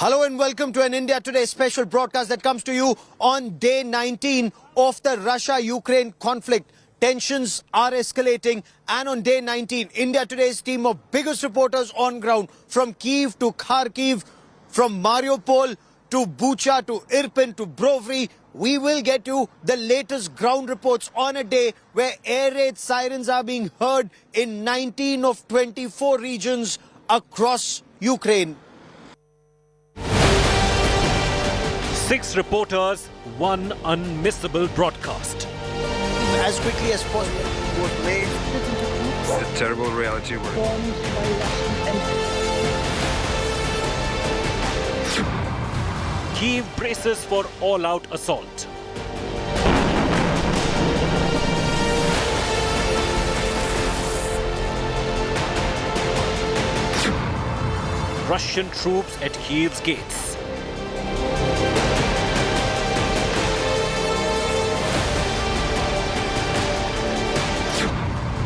Hello and welcome to an India Today special broadcast that comes to you on day 19 of the Russia-Ukraine conflict. Tensions are escalating, and on day 19, India Today's team of biggest reporters on ground from Kyiv to Kharkiv, from Mariupol to Bucha to Irpin to Brovary, we will get you the latest ground reports on a day where air raid sirens are being heard in 19 of 24 regions across Ukraine. 6 reporters, one unmissable broadcast. As quickly as possible. The terrible reality we're in. Kyiv braces for all-out assault. Russian troops at Kyiv's gates.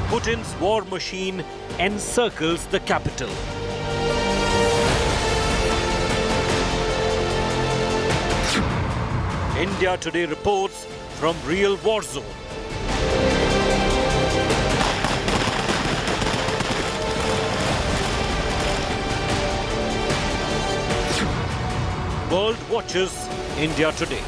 Putin's war machine encircles the capital. India Today reports from real war zone. World watches India Today.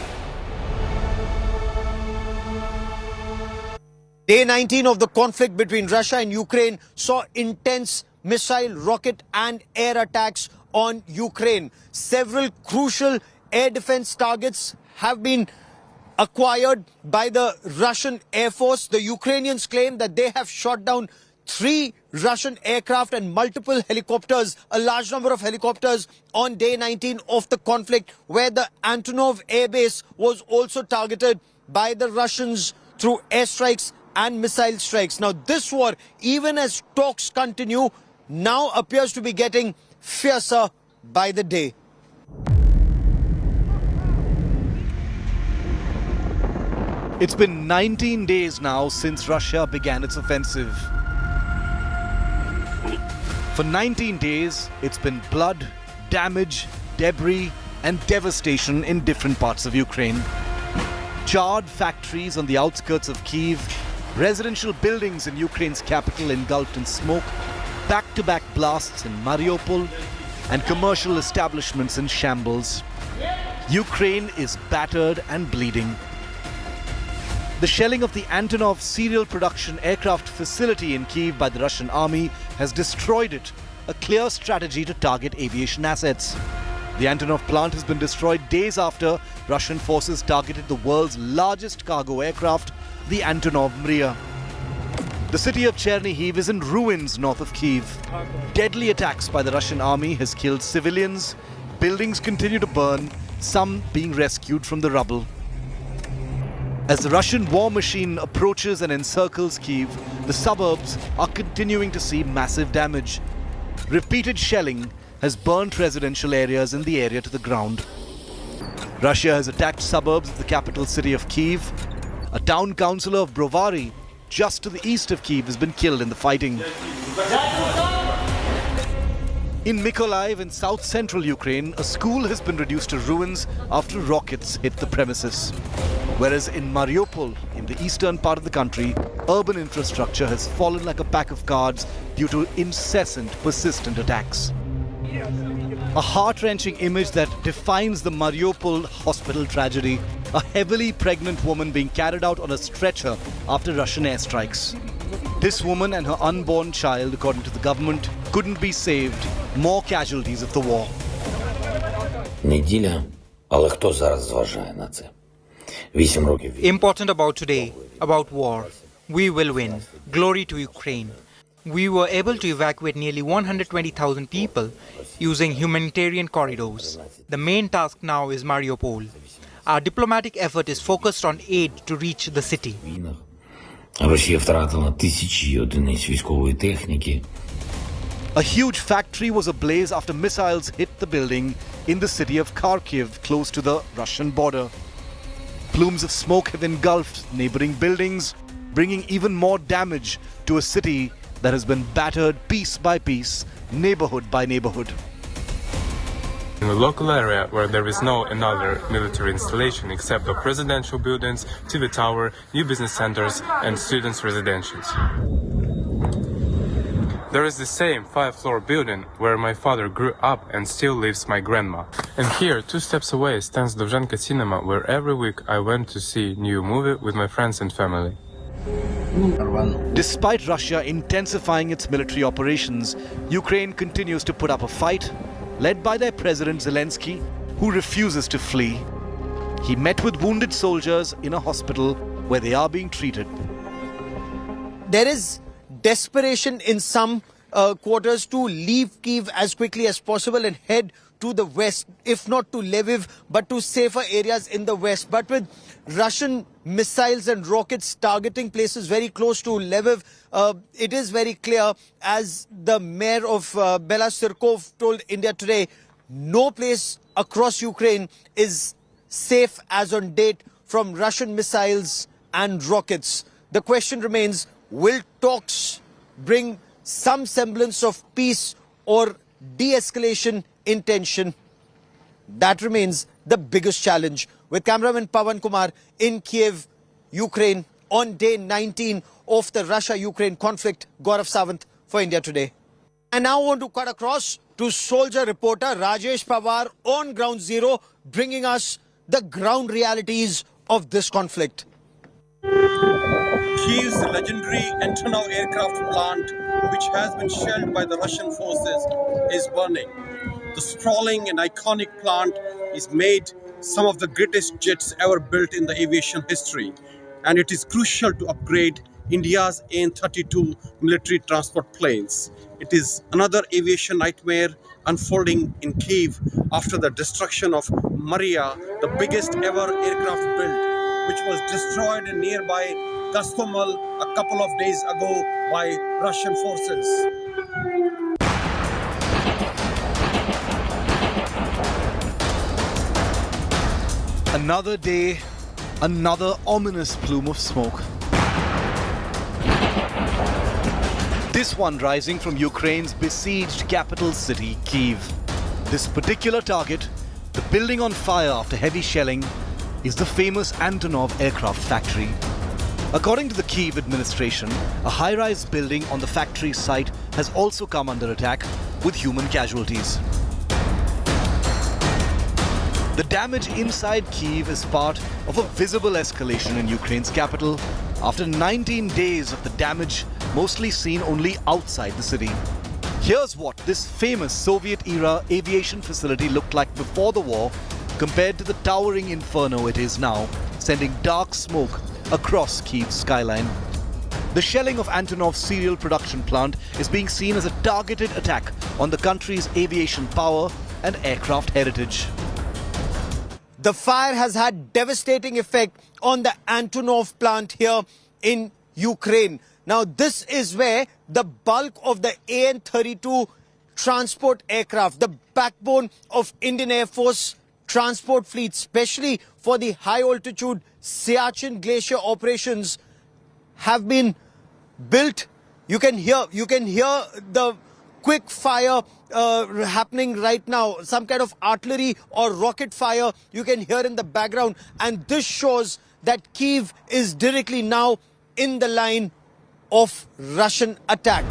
Day 19 of the conflict between Russia and Ukraine saw intense missile, rocket and air attacks on Ukraine. Several crucial air defense targets have been acquired by the Russian Air Force. The Ukrainians claim that they have shot down 3 Russian aircraft and multiple helicopters, a large number of helicopters on day 19 of the conflict, where the Antonov airbase was also targeted by the Russians through airstrikes and missile strikes. Now, this war, even as talks continue, now appears to be getting fiercer by the day. It's been 19 days now since Russia began its offensive. For 19 days, it's been blood, damage, debris, and devastation in different parts of Ukraine. Charred factories on the outskirts of Kyiv, residential buildings in Ukraine's capital engulfed in smoke, back-to-back blasts in Mariupol, and commercial establishments in shambles. Ukraine is battered and bleeding. The shelling of the Antonov serial production aircraft facility in Kyiv by the Russian army has destroyed it, a clear strategy to target aviation assets. The Antonov plant has been destroyed days after Russian forces targeted the world's largest cargo aircraft, the Antonov Mriya. The city of Chernihiv is in ruins north of Kyiv. Deadly attacks by the Russian army has killed civilians. Buildings continue to burn, some being rescued from the rubble. As the Russian war machine approaches and encircles Kyiv, the suburbs are continuing to see massive damage. Repeated shelling has burnt residential areas in the area to the ground. Russia has attacked suburbs of the capital city of Kyiv. A town councillor of Brovary, just to the east of Kyiv, has been killed in the fighting. In Mykolaiv in south-central Ukraine, a school has been reduced to ruins after rockets hit the premises. Whereas in Mariupol, in the eastern part of the country, urban infrastructure has fallen like a pack of cards due to incessant, persistent attacks. A heart-wrenching image that defines the Mariupol hospital tragedy. A heavily pregnant woman being carried out on a stretcher after Russian airstrikes. This woman and her unborn child, according to the government, couldn't be saved. More casualties of the war. Неділя, але хто зараз зважає на це? 8 років. Important about today, about war. We will win. Glory to Ukraine. We were able to evacuate nearly 120,000 people using humanitarian corridors. The main task now is Mariupol. Our diplomatic effort is focused on aid to reach the city. Росія втратила тисячі одиниць військової техніки. A huge factory was ablaze after missiles hit the building in the city of Kharkiv, close to the Russian border. Plumes of smoke have engulfed neighboring buildings, bringing even more damage to a city that has been battered piece by piece, neighborhood by neighborhood. In a local area where there is no another military installation except the presidential buildings, TV tower, new business centers and students' residentials. There is the same 5-floor building where my father grew up and still lives my grandma. And here, 2 steps away, stands Dovzhenka Cinema, where every week I went to see new movie with my friends and family. Despite Russia intensifying its military operations, Ukraine continues to put up a fight, led by their president Zelensky, who refuses to flee. He met with wounded soldiers in a hospital where they are being treated. There is desperation in some quarters to leave Kyiv as quickly as possible and head to the west, if not to Lviv, but to safer areas in the west. But with Russian missiles and rockets targeting places very close to Lviv, it is very clear, as the mayor of Belasyrkov told India Today, no place across Ukraine is safe as on date from Russian missiles and rockets. The question remains, will talks bring some semblance of peace or de-escalation in tension? That remains the biggest challenge. With cameraman Pawan Kumar in Kiev, Ukraine, on day 19 of the Russia-Ukraine conflict, Gaurav Sawant for India Today. I now want to cut across to soldier reporter Rajesh Pawar on Ground Zero, bringing us the ground realities of this conflict. Kyiv's legendary Antonov aircraft plant, which has been shelled by the Russian forces, is burning. The sprawling and iconic plant is made some of the greatest jets ever built in the aviation history, and it is crucial to upgrade India's AN-32 military transport planes. It is another aviation nightmare unfolding in Kyiv after the destruction of Maria, the biggest ever aircraft built, which was destroyed in nearby Kostomel a couple of days ago by Russian forces. Another day, another ominous plume of smoke. This one rising from Ukraine's besieged capital city, Kyiv. This particular target, the building on fire after heavy shelling, is the famous Antonov aircraft factory. According to the Kyiv administration, a high-rise building on the factory site has also come under attack, with human casualties. The damage inside Kyiv is part of a visible escalation in Ukraine's capital after 19 days of the damage mostly seen only outside the city. Here's what this famous Soviet-era aviation facility looked like before the war compared to the towering inferno it is now, sending dark smoke across Kyiv's skyline. The shelling of Antonov's serial production plant is being seen as a targeted attack on the country's aviation power and aircraft heritage. The fire has had devastating effect on the Antonov plant here in Ukraine. Now, this is where the bulk of the AN-32 transport aircraft, the backbone of Indian Air Force transport fleet, especially for the high-altitude Siachen Glacier operations, have been built. You can hear the quick fire happening right now, some kind of artillery or rocket fire you can hear in the background, and this shows that Kyiv is directly now in the line of Russian attack.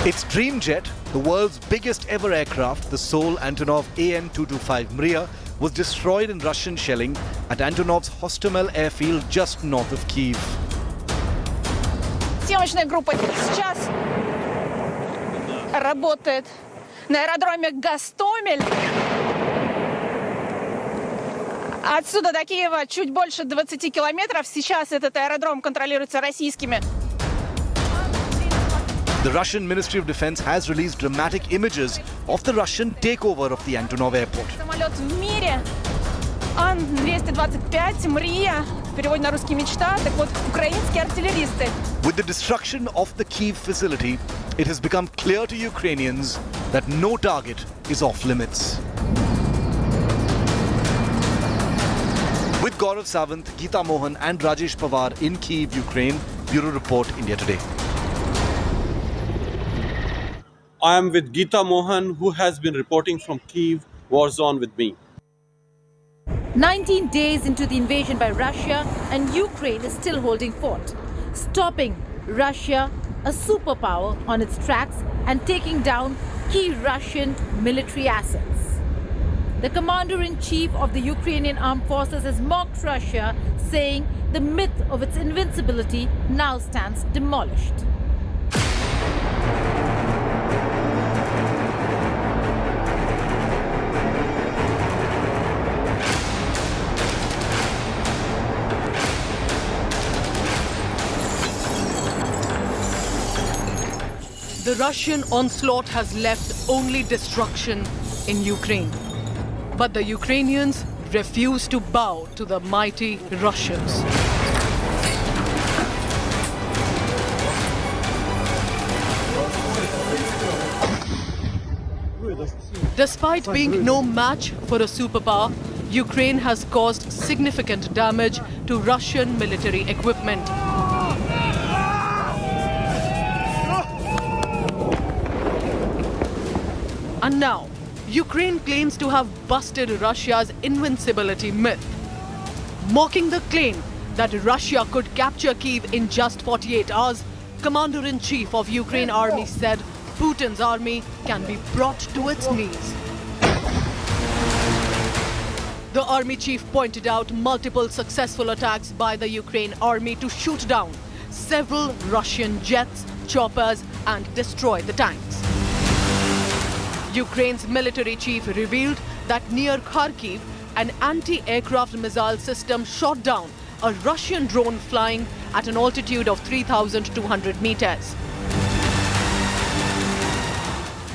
Its Dreamjet, the world's biggest ever aircraft, the Seoul Antonov AN-225 Mriya, was destroyed in Russian shelling at Antonov's Hostomel airfield just north of Kyiv. Съемочная группа сейчас работает на аэродроме Гостомель. Отсюда до Киева чуть больше 20 километров. Сейчас этот аэродром контролируется российскими. The Russian Ministry of Defense has released dramatic images of the Russian takeover of the Antonov airport. Самолет в мире Ан-225 Мрия, в переводе на русский мечта, так вот, украинские артиллеристы. With the destruction of the Kyiv facility, it has become clear to Ukrainians that no target is off limits. With Gaurav Sawant, Geeta Mohan and Rajesh Pawar in Kyiv, Ukraine, Bureau Report, India Today. I am with Geeta Mohan, who has been reporting from Kyiv. war zone with me. 19 days into the invasion by Russia, and Ukraine is still holding fort, stopping Russia, a superpower, on its tracks and taking down key Russian military assets. The commander-in-chief of the Ukrainian armed forces has mocked Russia, saying the myth of its invincibility now stands demolished. The Russian onslaught has left only destruction in Ukraine. But the Ukrainians refuse to bow to the mighty Russians. Despite being no match for a superpower, Ukraine has caused significant damage to Russian military equipment. And now, Ukraine claims to have busted Russia's invincibility myth, mocking the claim that Russia could capture Kyiv in just 48 hours. Commander-in-chief of Ukraine army said Putin's army can be brought to its knees. The army chief pointed out multiple successful attacks by the Ukraine army to shoot down several Russian jets, choppers, and destroy the tanks. Ukraine's military chief revealed that near Kharkiv, an anti-aircraft missile system shot down a Russian drone flying at an altitude of 3,200 meters.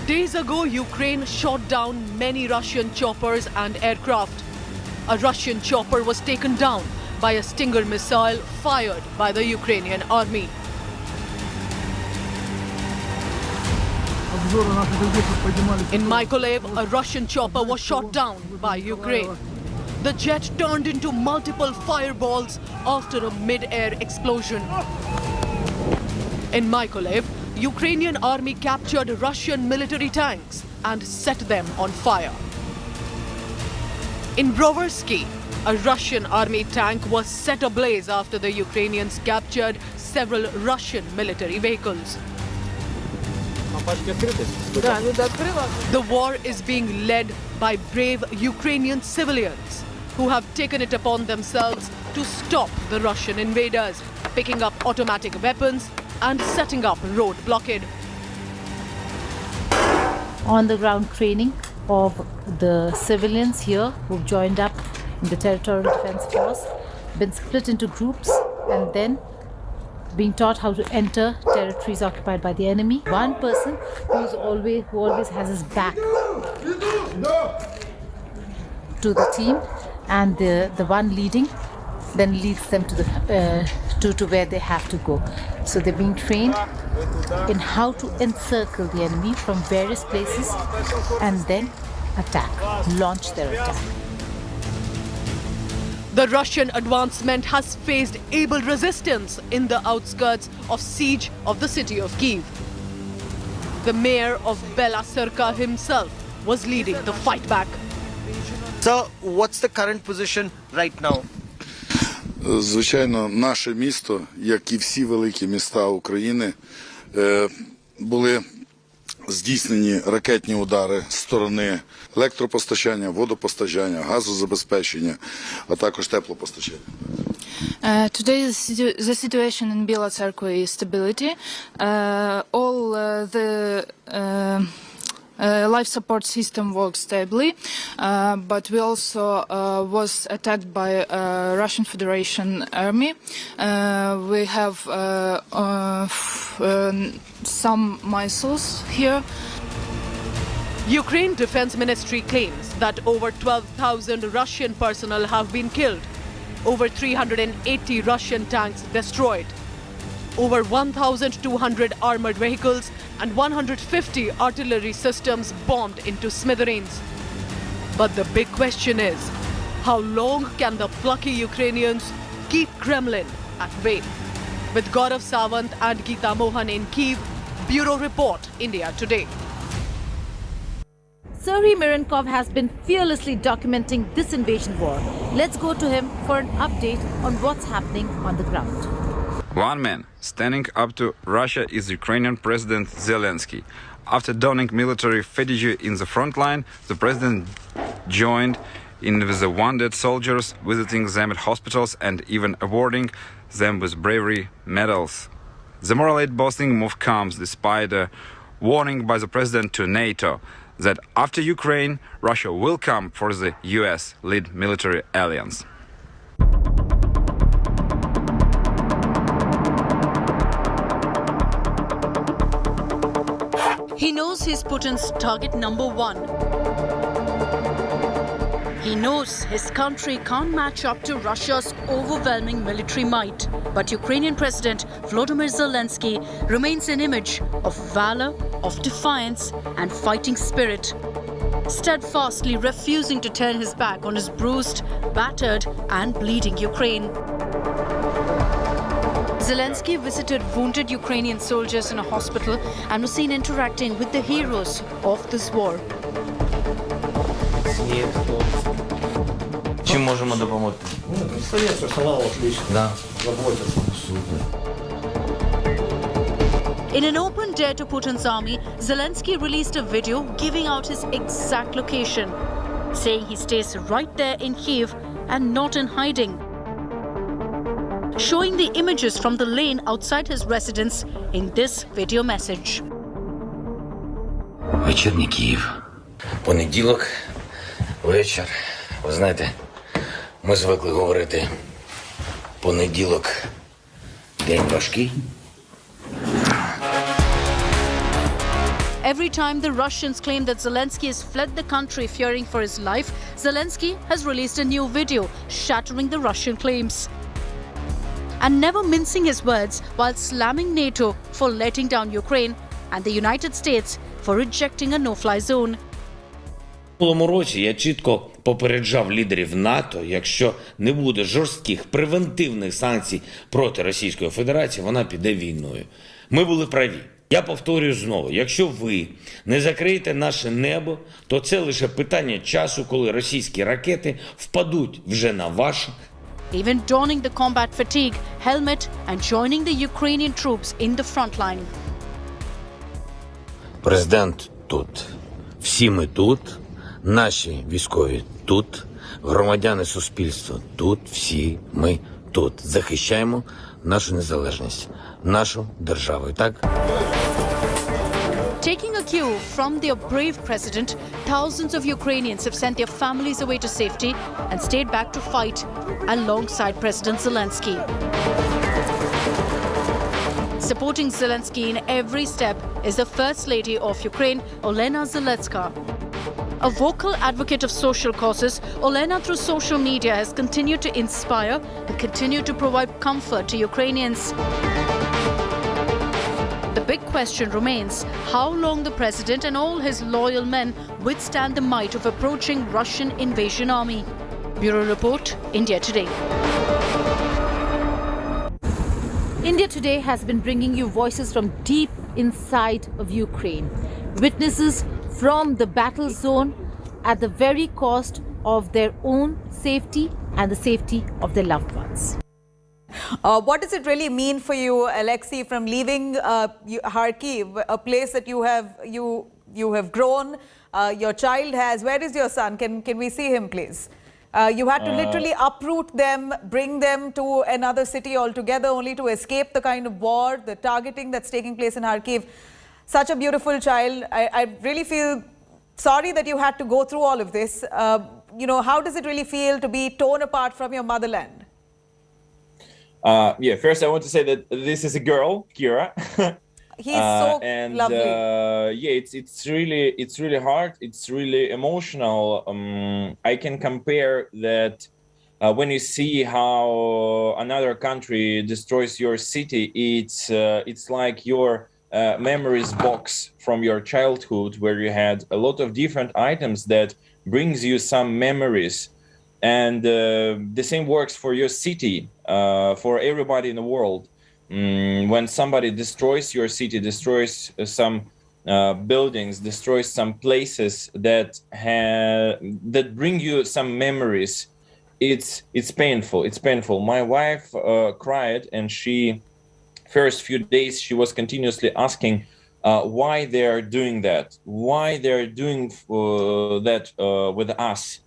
Days ago, Ukraine shot down many Russian choppers and aircraft. A Russian chopper was taken down by a Stinger missile fired by the Ukrainian army. In Mykolaiv, a Russian chopper was shot down by Ukraine. The jet turned into multiple fireballs after a mid-air explosion. In Mykolaiv, Ukrainian army captured Russian military tanks and set them on fire. In Brovary, a Russian army tank was set ablaze after the Ukrainians captured several Russian military vehicles. The war is being led by brave Ukrainian civilians who have taken it upon themselves to stop the Russian invaders, picking up automatic weapons and setting up road blockade. On-the-ground training of the civilians here who've joined up in the Territorial Defense Force, been split into groups and then being taught how to enter territories occupied by the enemy. One person who always has his back to the team, and the one leading then leads them to where they have to go. So they're being trained in how to encircle the enemy from various places and then attack, launch their attack. The Russian advancement has faced able resistance in the outskirts of siege of the city of Kyiv. The mayor of Bela Sirka himself was leading the fight back. Sir, what's the current position right now? Звичайно, наше місто, як і всі великі міста України, були здійснені ракетні удари з сторони електропостачання, водопостачання, газозабезпечення, а також теплопостачання. Today the situation in Bela Tsarkoye is stability. All the life support system works stably, but we also was attacked by Russian Federation army. We have some missiles here. Ukraine Defense Ministry claims that over 12,000 Russian personnel have been killed, over 380 Russian tanks destroyed, over 1,200 armored vehicles and 150 artillery systems bombed into smithereens. But the big question is, how long can the plucky Ukrainians keep Kremlin at bay? With Gaurav Sawant and Geeta Mohan in Kyiv, Bureau Report, India Today. Serhiy Mirenkov has been fearlessly documenting this invasion war. Let's go to him for an update on what's happening on the ground. One man standing up to Russia is Ukrainian President Zelensky. After donning military fatigue in the front line, the president joined in with the wounded soldiers, visiting them at hospitals and even awarding them with bravery medals. The morally boasting move comes despite a warning by the president to NATO that after Ukraine, Russia will come for the US-led military alliance. He knows he's Putin's target number one. He knows his country can't match up to Russia's overwhelming military might. But Ukrainian President Volodymyr Zelensky remains an image of valor, of defiance and fighting spirit, steadfastly refusing to turn his back on his bruised, battered and bleeding Ukraine. Zelensky visited wounded Ukrainian soldiers in a hospital and was seen interacting with the heroes of this war. Чим можемо допомогти? Совет персонал отлично. Да. Заботятся. In an open dare to Putin's army, Zelensky released a video giving out his exact location, saying he stays right there in Kyiv and not in hiding, showing the images from the lane outside his residence in this video message. Вечірній Київ. Понеділок, вечір. Ви знаєте, ми звикли говорити понеділок день важкий. Every time the Russians claim that Zelensky has fled the country fearing for his life, Zelensky has released a new video shattering the Russian claims and never mincing his words while slamming NATO for letting down Ukraine and the United States for rejecting a no-fly zone. У минулому році я чітко попереджав лідерів НАТО, якщо не буде жорстких превентивних санкцій проти Російської Федерації, вона піде війною. Ми були праві. Я повторюю знову, якщо ви не закриєте наше небо, то це лише питання часу, коли російські ракети впадуть вже на ваше. Even donning the combat fatigue, helmet and joining the Ukrainian troops in the front line. Президент тут. Всі ми тут. Наші військові тут. Громадяни суспільства тут. Всі ми тут. Захищаємо нашу незалежність, нашу державу. Так? Taking a cue from their brave president, thousands of Ukrainians have sent their families away to safety and stayed back to fight alongside President Zelensky. Supporting Zelensky in every step is the First Lady of Ukraine, Olena Zelenska. A vocal advocate of social causes, Olena through social media has continued to inspire and continue to provide comfort to Ukrainians. The big question remains how long the president and all his loyal men withstand the might of approaching Russian invasion army. Bureau Report, India Today. India Today has been bringing you voices from deep inside of Ukraine. Witnesses from the battle zone at the very cost of their own safety and the safety of their loved ones. What does it really mean for you, Alexei, from leaving Kharkiv, a place that you have grown, your child has? Where is your son? Can we see him, please? You had to literally uproot them, bring them to another city altogether, only to escape the kind of war, the targeting that's taking place in Kharkiv. Such a beautiful child. I really feel sorry that you had to go through all of this. How does it really feel to be torn apart from your motherland? First I want to say that this is a girl, Kira. He's so lovely. It's really hard. It's really emotional. I can compare that when you see how another country destroys your city. It's like your memories box from your childhood, where you had a lot of different items that brings you some memories. And the same works for your city, for everybody in the world. When somebody destroys your city, destroys some buildings, destroys some places that bring you some memories. It's painful. It's painful. My wife cried, and first few days she was continuously asking why they are doing that, why they are doing that with us,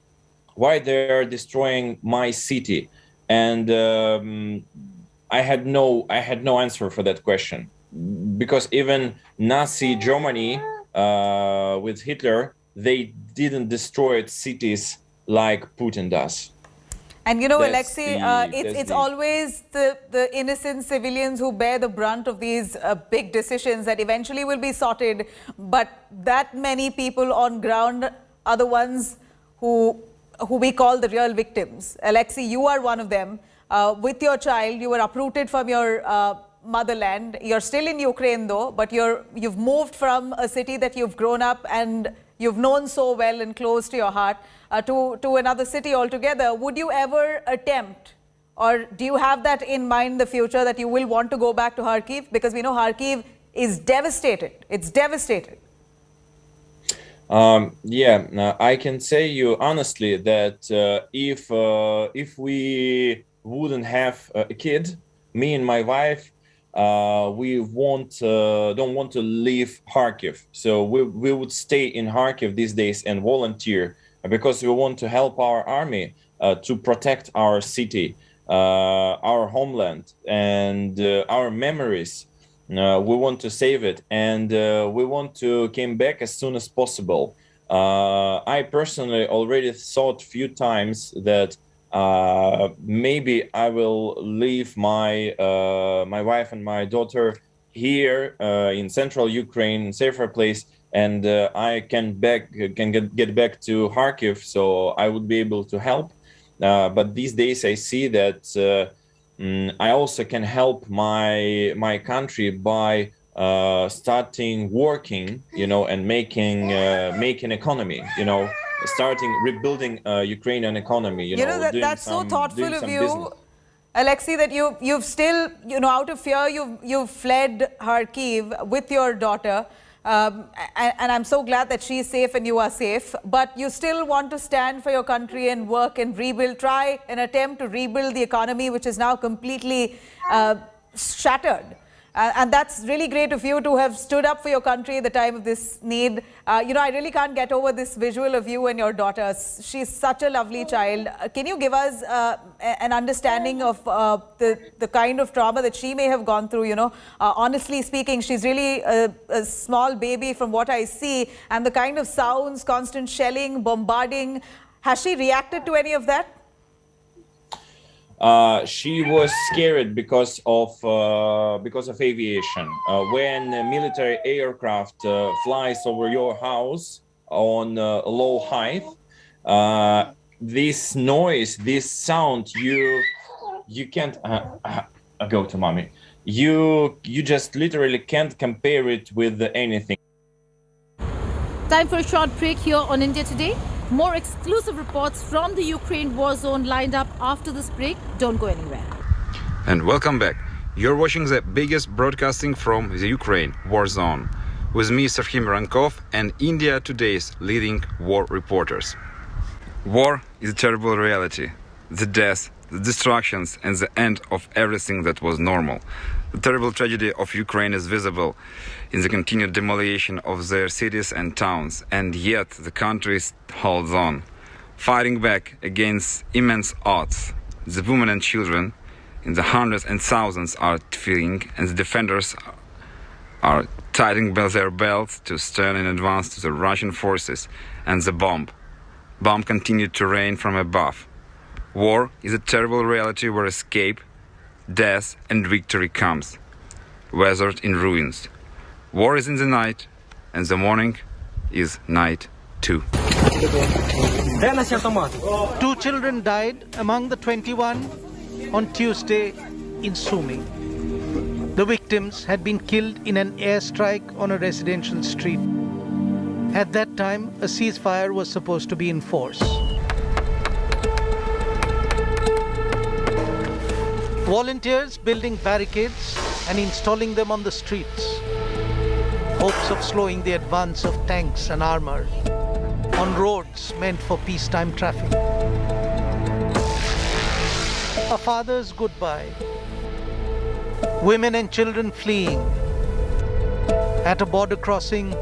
why they are destroying my city, and I had no answer for that question, because even Nazi Germany with Hitler, they didn't destroy cities like Putin does. And Alexei, it's always the innocent civilians who bear the brunt of these big decisions that eventually will be sorted. But that many people on ground are the ones who we call the real victims. Alexei, you are one of them. With your child, you were uprooted from your motherland. You're still in Ukraine though, but you've moved from a city that you've grown up and you've known so well and close to your heart to another city altogether. Would you ever attempt, or do you have that in mind in the future, that you will want to go back to Kharkiv? Because we know Kharkiv is devastated. It's devastated. I can say you honestly that if we wouldn't have a kid, me and my wife, we don't want to leave Kharkiv. So we would stay in Kharkiv these days and volunteer, because we want to help our army to protect our city, our homeland, and our memories. We want to save it, and we want to come back as soon as possible. I personally already thought a few times that maybe I will leave my wife and my daughter here in central Ukraine, safer place, and I can get back to Kharkiv, so I would be able to help. But these days I see that I also can help my country by starting working, and making economy, starting rebuilding Ukrainian economy. That's so thoughtful of you, business. Alexei, that you've still, out of fear, you've fled Kharkiv with your daughter. And I'm so glad that she's safe and you are safe. But you still want to stand for your country and work and rebuild, try and attempt to rebuild the economy, which is now completely shattered. And that's really great of you to have stood up for your country at the time of this need. I really can't get over this visual of you and your daughter. She's such a lovely child. Can you give us an understanding of the kind of trauma that she may have gone through? Honestly speaking, she's really a small baby from what I see, and the kind of sounds, constant shelling, bombarding. Has she reacted to any of that? She was scared because of aviation. When a military aircraft flies over your house on a low height, this noise, this sound, you can't go to mommy. You just literally can't compare it with anything. Time for a short break here on India Today. More exclusive reports from the Ukraine war zone lined up after this break. Don't go anywhere. And welcome back. You're watching the biggest broadcasting from the Ukraine war zone with me, Serhiy Mirankov, and India Today's leading war reporters. War is a terrible reality. The death, the destructions, and the end of everything that was normal. The terrible tragedy of Ukraine is visible in the continued demolition of their cities and towns, and yet the country holds on, fighting back against immense odds. The women and children in the hundreds and thousands are fleeing, and the defenders are tightening their belts to stand in advance to the Russian forces, and the bomb continued to rain from above. War is a terrible reality where escape, death and victory comes, weathered in ruins. War is in the night, and the morning is night too. 2 children died among the 21 on Tuesday in Sumy. The victims had been killed in an airstrike on a residential street. At that time, a ceasefire was supposed to be in force. Volunteers building barricades and installing them on the streets. hopes of slowing the advance of tanks and armor on roads meant for peacetime traffic. A father's goodbye. Women and children fleeing. At a border crossing,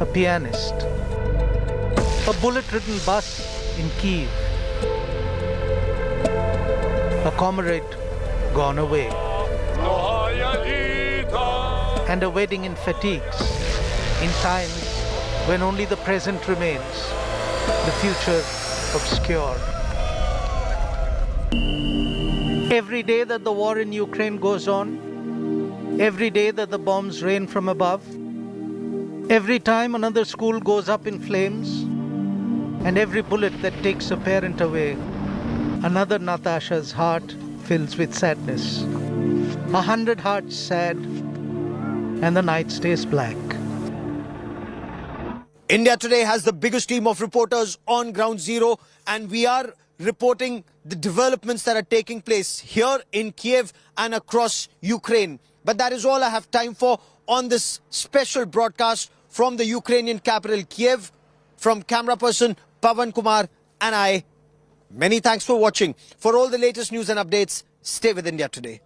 a pianist. A bullet-ridden bus in Kyiv. A comrade gone away. And a wedding in fatigues, in times when only the present remains, the future obscure. Every day that the war in Ukraine goes on, every day that the bombs rain from above, every time another school goes up in flames, and every bullet that takes a parent away, another Natasha's heart fills with sadness. 100 hearts sad, and the night stays black. India Today has the biggest team of reporters on ground zero, and we are reporting the developments that are taking place here in Kiev and across Ukraine. But that is all I have time for on this special broadcast from the Ukrainian capital, Kiev. From camera person Pavan Kumar and I, many thanks for watching. For all the latest news and updates, stay with India Today.